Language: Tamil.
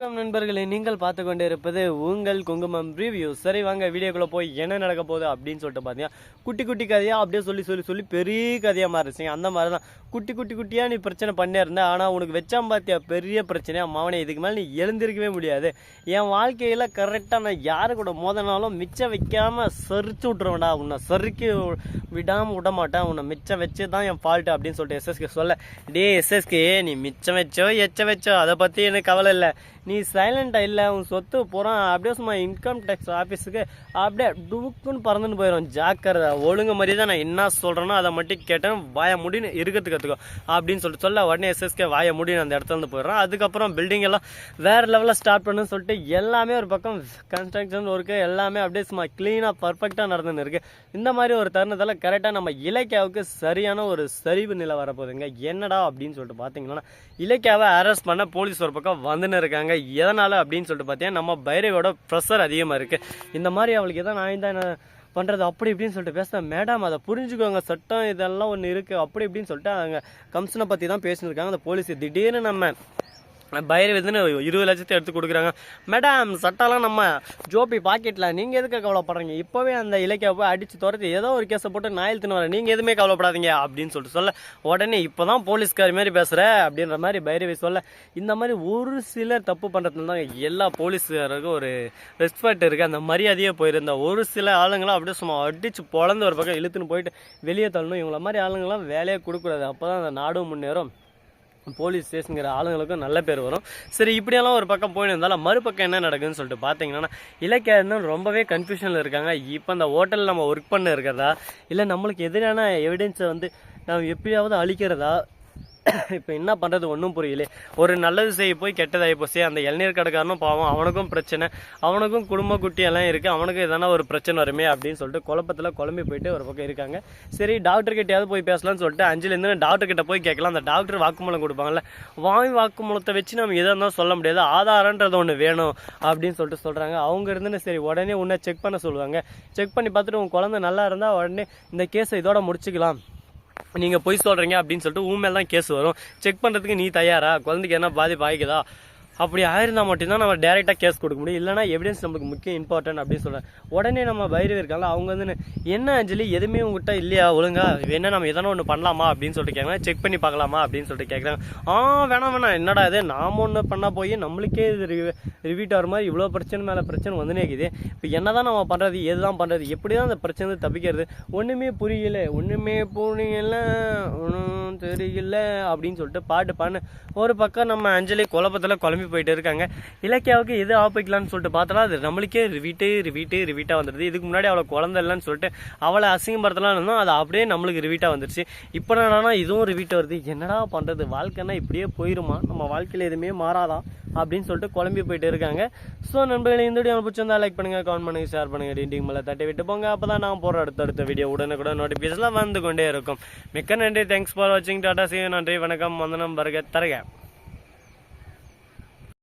வணக்கம் நண்பர்களே, நீங்கள் பார்த்து கொண்டே இருப்பது உங்கள் குங்குமம் ரிவ்யூ. சரி வாங்க வீடியோக்குள்ளே போய் என்ன நடக்க போகுது அப்படின்னு சொல்லிட்டு பார்த்தீங்கன்னா, குட்டி குட்டி கதையாக அப்படியே சொல்லி பெரிய கதையாக மாறிச்சிங்க. அந்த மாதிரி தான் குட்டியாக நீ பிரச்சனை பண்ணே இருந்த. ஆனால் உனக்கு வச்சாம் பார்த்தியா பெரிய பிரச்சனையாக மாவனே, இதுக்கு மேலே நீ எழுந்திருக்கவே முடியாது. என் வாழ்க்கையில் கரெக்டாக நான் யாரு கூட மோதனாலும் மிச்சம் வைக்காமல் சரிச்சு விட்ருவேன்டா. உன்னை சறுக்கி விடாமல் விட மாட்டேன். உன்னை மிச்சம் வச்சு தான் என் ஃபால்ட்டு அப்படின்னு சொல்லிட்டு எஸ்எஸ்கே சொல்ல, டே எஸ்எஸ்கே நீ மிச்சம் வச்சோ வச்சோ அதை பற்றி எனக்கு கவலை இல்லை. நீ சைலண்டாக இல்லை, உன் சொத்து போகிறான் அப்படியே சும்மா இன்கம் டேக்ஸ் ஆஃபீஸுக்கு அப்படியே டுக்குன்னு பறந்துன்னு போயிடும். ஜாக்கிரதை, ஒழுங்கு மாதிரி தான் நான் என்ன சொல்கிறேனோ அதை மட்டும் கேட்டேன். வாய முடின்னு இருக்கிறது கற்றுக்கோ அப்படின்னு சொல்ல உடனே எஸ்எஸ்கே வாய முடின்னு அந்த இடத்துல இருந்து போயிடுறான். அதுக்கப்புறம் பில்டிங் எல்லாம் வேறு லெவலில் ஸ்டார்ட் பண்ணுன்னு சொல்லிட்டு எல்லாமே ஒரு பக்கம் கன்ஸ்ட்ரக்ஷன் ஒர்க்கு எல்லாமே அப்படியே சும்மா க்ளீனாக பர்ஃபெக்டாக நடந்துன்னு இருக்குது. இந்த மாதிரி ஒரு தருணத்தில் கரெக்டாக நம்ம இலக்கியாவுக்கு சரியான ஒரு சரிவு நிலை வரப்போகுதுங்க. என்னடா அப்படின்னு சொல்லிட்டு பார்த்தீங்கன்னா, இலக்கியாவை அரெஸ்ட் பண்ண போலீஸ் ஒரு பக்கம் வந்துன்னு இருக்காங்க. எதனால் அப்படின்னு சொல்லிட்டு பார்த்தீங்கன்னா, நம்ம பைரவியோட ப்ரெஷர் அதிகமாக இருக்குது. இந்த மாதிரி அவளுக்கு எதாவது நான் தான் பண்ணுறது அப்படி இப்படின்னு சொல்லிட்டு பேசுகிறேன். மேடம் அதை புரிஞ்சுக்கோங்க, சட்டம் இதெல்லாம் ஒன்று இருக்குது அப்படி இப்படின்னு சொல்லிட்டு அவங்க கம்சனை பற்றி தான் பேசினிருக்காங்க. அந்த போலீஸ் திடீர்னு நம்ம பைரவி வந்து 20 லட்சத்தை எடுத்து கொடுக்குறாங்க. மேடம் சட்டம்லாம் நம்ம ஜோபி பாக்கெட்டில், நீங்கள் எதுக்கு கவலைப்படுறீங்க? இப்போவே அந்த இலக்கிய போய் அடித்து துரத்தி ஏதோ ஒரு கேஸை போட்டு நான் எழுத்துன்னு வரேன், நீங்கள் எதுவுமே கவலைப்படாதீங்க அப்படின்னு சொல்ல உடனே இப்போ தான் போலீஸ்காரி மாதிரி பேசுகிற அப்படின்ற மாதிரி பைரவி சொல்ல, இந்த மாதிரி ஒரு சிலர் தப்பு பண்ணுறதுல தான் எல்லா போலீஸுக்காருக்கும் ஒரு ரெஸ்பெக்ட் இருக்குது. அந்த மரியாதையே போயிருந்த ஒரு சில ஆளுங்களாம் அப்படியே சும்மா அடித்து பொழந்து ஒரு பக்கம் இழுத்துன்னு போயிட்டு வெளியே தள்ளணும். இவங்கள மாதிரி ஆளுங்களாம் வேலையே கொடுக்கூடாது. அப்போ தான் அந்த நாடும் முன்னேறும், போலீஸ் ஸ்டேஷனுங்கிற ஆளுங்களுக்கும் நல்ல பேர் வரும். சரி இப்படியெல்லாம் ஒரு பக்கம் போயிட்டு இருந்தாலும் மறுபக்கம் என்ன நடக்குதுன்னு சொல்லிட்டு பார்த்தீங்கன்னா, இலக்கிய ரொம்பவே கன்ஃபியூஷனில் இருக்காங்க. இப்போ இந்த ஹோட்டலில் நம்ம ஒர்க் பண்ண இருக்கிறதா இல்லை நம்மளுக்கு எதிரான எவிடன்ஸை வந்து நம்ம எப்படியாவது அழிக்கிறதா, இப்போ என்ன பண்ணுறது ஒன்றும் புரியல. ஒரு நல்லது செய்ய போய் கெட்டதாகி போச்சு. அந்த இளநீர் கடைக்காரனும் பாவம், அவனுக்கும் பிரச்சனை, அவனுக்கும் குடும்ப குட்டியெல்லாம் இருக்குது, அவனுக்கும் எதனா ஒரு பிரச்சனை வருமே அப்படின்னு சொல்லிட்டு குழப்பத்தில் குழம்பி போயிட்டு ஒரு பக்கம் இருக்காங்க. சரி டாக்டர் கிட்டையாவது போய் பேசலாம்னு சொல்லிட்டு அஞ்சுலேருந்து டாக்டர் கிட்ட போய் கேட்கலாம். அந்த டாக்டர் வாக்குமூலம் கொடுப்பாங்கல்ல, வாக்குமூலத்தை வச்சு நம்ம எதாக இருந்தாலும் சொல்ல முடியாது, ஆதாரன்றது ஒன்று வேணும் அப்படின்னு சொல்லிட்டு சொல்கிறாங்க. அவங்க இருந்துன்னு சரி உடனே உன்னை செக் பண்ண சொல்லுவாங்க. செக் பண்ணி பார்த்துட்டு உங்கள் குழந்தை நல்லா இருந்தால் உடனே இந்த கேஸை இதோட முடிச்சுக்கலாம், நீங்கள் பொய் சொல்கிறீங்க அப்படின்னு சொல்லிட்டு உண்மையில தான் கேஸ் வரும். செக் பண்ணுறதுக்கு நீ தயாரா, குழந்தைக்கு என்ன பாதிப்பு ஆகிக்குதா, அப்படி ஆயிருந்தால் மட்டும்தான் நம்ம டேரெக்டாக கேஸ் கொடுக்க முடியும், இல்லைனா எவிடன்ஸ் நம்மளுக்கு முக்கியம் இம்பார்ட்டன்ட் அப்படின்னு சொல்கிறேன். உடனே நம்ம பைரவி இருக்காங்க, அவங்க வந்து என்ன அஞ்சலி எதுவுமே உங்ககிட்ட இல்லையா ஒழுங்கா, வேணா நம்ம எதனா ஒன்று பண்ணலாமா அப்படின்னு சொல்லிட்டு கேட்குறாங்க. செக் பண்ணி பார்க்கலாமா அப்படின்னு சொல்லிட்டு கேட்குறாங்க. வேணாம் என்னடா இது, நாம் ஒன்று பண்ணால் போய் நம்மளுக்கே இது ரிவீட் ஆகிற மாதிரி இவ்வளோ பிரச்சனை மேலே பிரச்சனை வந்துனே இருக்குது. இப்போ என்ன தான் நம்ம பண்ணுறது, எது தான் பண்ணுறது, எப்படி தான் அந்த பிரச்சனை தப்பிக்கிறது, ஒன்றுமே புரியல ஒன்றும் தெரியல அப்படின்னு சொல்லிட்டு பாட்டு பாடு ஒரு பக்கம் நம்ம அஞ்சலி குழப்பத்தில் குழம்பி போயிட்டு இருக்காங்க. இலக்கியாவுக்கு எது ஆப்பிக்கலான்னு சொல்லிட்டு பார்த்தா அது நம்மளுக்கே ரிவீட்டாக வந்துடுது. இதுக்கு முன்னாடி அவளை குழந்தை இல்லைன்னு சொல்லிட்டு அவளை அசிங்கப்படுத்தலாம் இருந்தோம், அது அப்படியே நம்மளுக்கு ரிவீட்டாக வந்துடுச்சு. இப்போ என்னன்னா இதுவும் ரிவீட்டாக வருது. என்னடா பண்ணுறது, வாழ்க்கைன்னா இப்படியே போயிருமா, நம்ம வாழ்க்கையில் எதுவுமே மாறாதான் அப்படின்னு சொல்லிட்டு குழம்பி போயிட்டு இருக்காங்க. ஸோ நண்பர்களே, இந்த வீடியோ பிடிச்சிருந்தா லைக் பண்ணுங்கள், கமெண்ட் பண்ணுங்கள், ஷேர் பண்ணுங்கள், டிண்டிங் மேலே தட்டி விட்டு போங்க. அப்போ தான் நான் போகிற அடுத்த வீடியோ உடனுக்குடன் நோட்டிஃபிகேஷன்லாம் வந்து கொண்டே இருக்கும். மிக்க நன்றி, தேங்க்ஸ் ஃபார் வாட்சிங், டாடா, see you, நன்றி, வணக்கம், வந்தனம், வருக, தருக.